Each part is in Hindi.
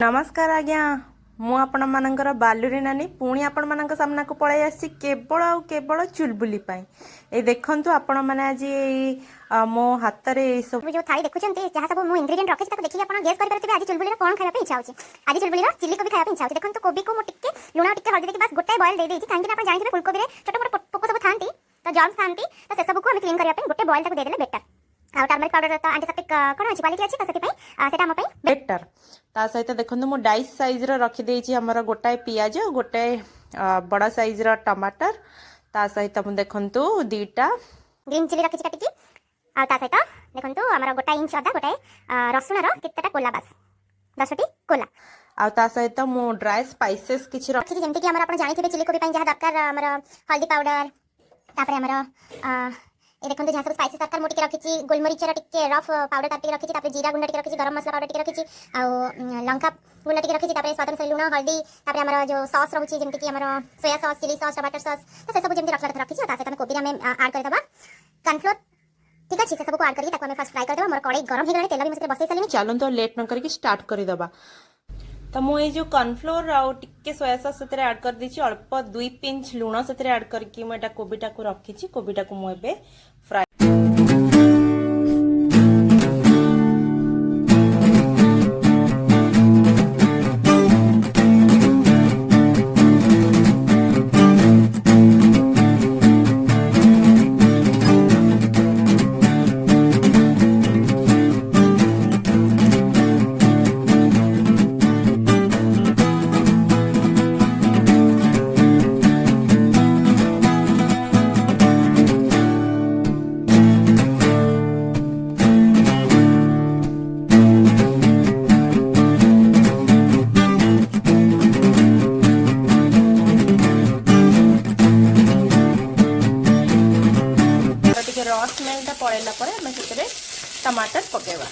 नमस्कार आज्ञा मु आपण मानकर बालुरी नानी पुणी आपण मानक सामना को पळाई आसी केवल आ केवल चुलबुली पाई ए देखंतु आपण माने आज मो हाथ रे सब जो थाली देखुचंती जहाँ सब मु इंग्रेडिएंट रखिछि ताको देखि आपण गेस कर परथिबे आज चुलबुली कोन खाଇବା पे इच्छा होछि। आज चुलबुली रो चिली कोबी खाଇବା पे इच्छा होछि। देखंतु कोबी को मु टिके लुणा टिके हल्दी देके बस गोटे बॉयल दे देछि काहे कि आपण जानि फुलकोबी रे छोटे मोटे पोको सब थांती तो जर्म्स थांती तो से सब को हम क्लीन करिया पे गोटे बॉयल ताको दे देले बेटर। आ टर्मरिक पाउडर तो एंटीसेप्टिक कोन अछि क्वालिटी अछि तो सेति पई सेटा हम पई बेटर ता सहित देखंतु मु डाइस साइज रो रखि देछि हमर गोटाए पियाज गोटे बड़ा साइज रो टमाटर ता सहित मु देखंतु दीटा ग्रीन चिली रखिछि काटिकी आ ता सहित देखंतु हमर गोटा इंच अदा गोटे रसुण रो केतेटा कोला बस 10टी कोला आ ता सहित मु ड्राई स्पाइसेस किछि रखिछि जेमति कि हमर आपण जानिथिबे चिली कोबी पई जहा दरकार हमर हल्दी पाउडर तापर हमर ए देखंतु जहाँ सब स्पाइसेस दरकार मोटी के रखिछि गोलमरीच टिके रफ पाउडर तापर रखिछि तापर जीरा गुंडा टिके रखिछि गरम मसला पाउडर टिके रखिछि आ लंका गुंडा टिके रखिछि तापर स्वाद अनुसार लूण हल्दी तापर हमर जो सॉस रहउछि जेमति कि हमर सोया सॉस चिली सॉस टमाटर सॉस तो से सब जेमति रखला रखिछि ता से कोबी हमें ऐड कर देबा कॉर्नफ्लोर ठीक अछि से सब को ऐड करके ताको हमें फर्स्ट फ्राई कर देबा हमर कढ़ाई गरम हे गले तेल भी मसे बसै सालिनी चलन तो लेट न करके स्टार्ट कर देबा। तो मु जो कॉर्नफ्लोर आउ टिके सोया सॉस सेतरे ऐड कर दिछि अल्प 2 पिंच लूण सेतरे ऐड करके मु एटा कोबीटा को रखिछि कोबीटा को मु एबे फ्राई रसमेलटा पड़ेला पर हमें से टमाटर पकेबा।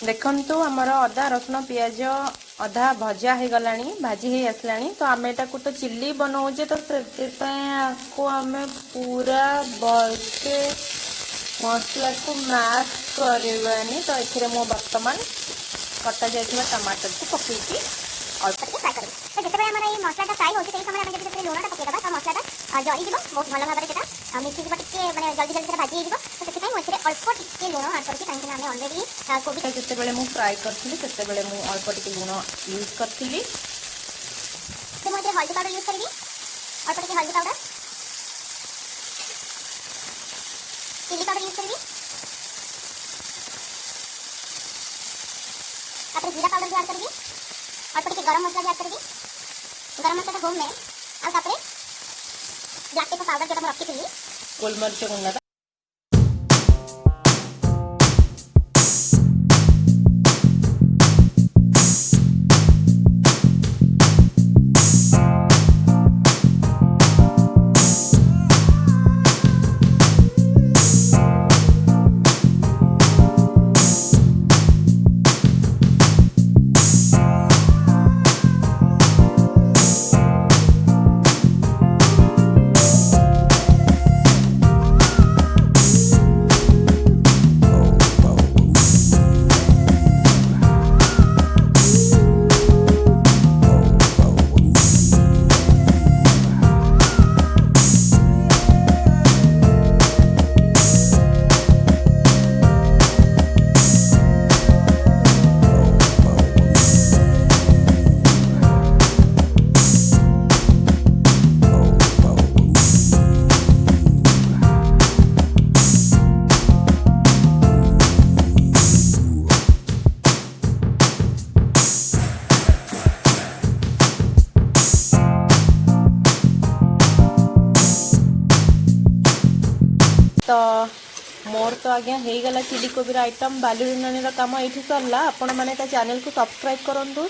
देखंतु हमर अदा रसुण पियाज अधा भजा हो गलानी भाजी हो आसलानी तो आम एटा को तो चिल्ली बनाऊे तो आपको आम पूरा भलसे मसला को मैश करवानी तो ये मो बर्तमान कटा जाइथिबा टमाटर को पकेकी अल्प फ्राई कर तो जते हमरा ये मसलाटा फ्राई होछि सेही समय हम जते लूणटा पकेदबा तो मसलाटा जरी जीवो बहुत भल भाबरे सेटा मिक्सी जीवो टिके माने जल्दी जल्दी सेटा भाजी जीवो तो सेति पई मोथरे अल्प टिके लूण ऐड करके काहे कि हम ऑलरेडी कोबी जते बेले मु फ्राई करथिली तते बेले मु अल्प टिके लूण यूज करथिली तो मोथरे हल्दी पाउडर यूज करबी अल्प टिके हल्दी पाउडर चिली पाउडर यूज करबी तापर जीरा पाउडर ऐड करबी और पटी के गरम मसला ऐड करबी गरम मसला होम में आ तापर ब्लैक पेपर पाउडर जो हम रखी थी गोलमरीच गुंडा तो मोर तो आज्ञा हो गला चिली कोबी आइटम बालुरी नानी काम ये सरला आपण मैंने चैनल को सब्सक्राइब करूँ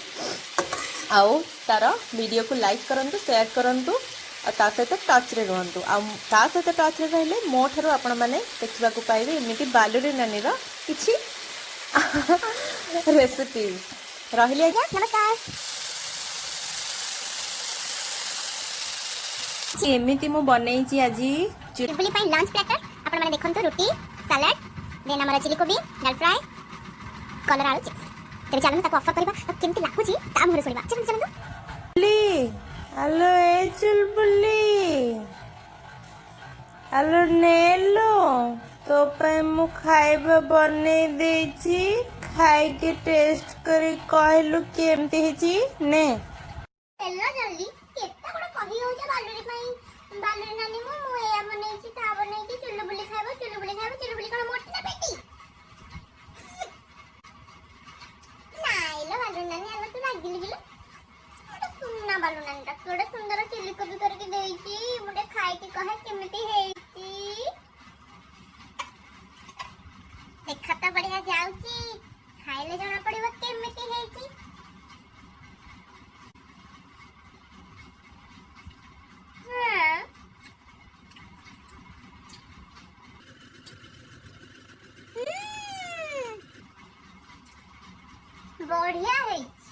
आउ तार वीडियो को लाइक करूँ शेयर करूँ और सहित टच रे रुहतु आ सहित टच रे रहिले मो ठारू आपण मैंने देखा पाइबे एमती बालुरी नानी किछि रेसिपीज रहिले आज्ञा नमस्कार एमती मु बनई आज चुलबुली पई लंच प्लेटर आपण माने देखंतु रोटी सलाड देन हमरा चिली कोबी दाल फ्राई कलर आलू चिप्स ତେବେ ଚାଲନ୍ତୁ ତାକୁ ଅଫର କରିବା ଆଉ କେମିତି ଲାଗୁଛି ତା ମୁହଁରେ ଶୁଣିବା। ଚାଲନ୍ତୁ ଚାଲନ୍ତୁ। ହ୍ୟାଲୋ ଏ ଚୁଲବୁଲି, ହ୍ୟାଲୋ ନେଲୋ, ତୋ ପାଇଁ ମୁଁ ଖାଇବା ବନେଇ ଦେଇଛି, ଖାଇକି ଟେଷ୍ଟ କରି କହିଲୁ କେମିତି ହେଇଛି ନେ। ତେଲ ଜଲ୍ଦି କେତେ ବଡ଼ କହି ହଉଛ ବାଲୁରି ପାଇଁ। ବାଲୁରି ନାନୀ ମୁଁ ଏଇଆ ବନେଇଛି ତା ବନେଇଛି, ଚୁଲବୁଲି ଖାଇବ ଚୁଲବୁଲି ଖାଇବ। ଚୁଲବୁଲି କଣ ମୋଟି ନା ପେଟି? ନାଇଲୋ ବାଲୁରି ନାନୀ ଆମେ ତୁ ରାଗିଲୁ କିଲୋ। ଗୋଟେ ସୁନା ବାଲୁରି ନାନୀଟା ଗୋଟେ ସୁନ୍ଦର ଚିଲି କୋବି କରିକି ଦେଇଛି, ମୁଁ ଟିକେ ଖାଇକି କହେ କେମିତି ହେଇଛି। ଦେଖା ତ ବଢିଆ ଯାଉଛି, ଖାଇଲେ ଜଣା ପଡିବ କେମିତି ହେଇଛି। ବଢିଆ ହେଇଛି,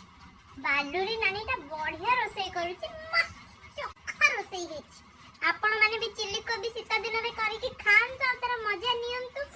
ବାଲୁରି ନାନୀଟା ବଢିଆ ରୋଷେଇ କରୁଛି, ମସ୍ତ ଚୋଖା ରୋଷେଇ ହେଇଛି। ଆପଣ ମାନେ ବି ଚିଲି କୋବି ଶୀତ ଦିନରେ କରିକି ଖାଆନ୍ତୁ ଆଉ ତାର ମଜା ନିଅନ୍ତୁ।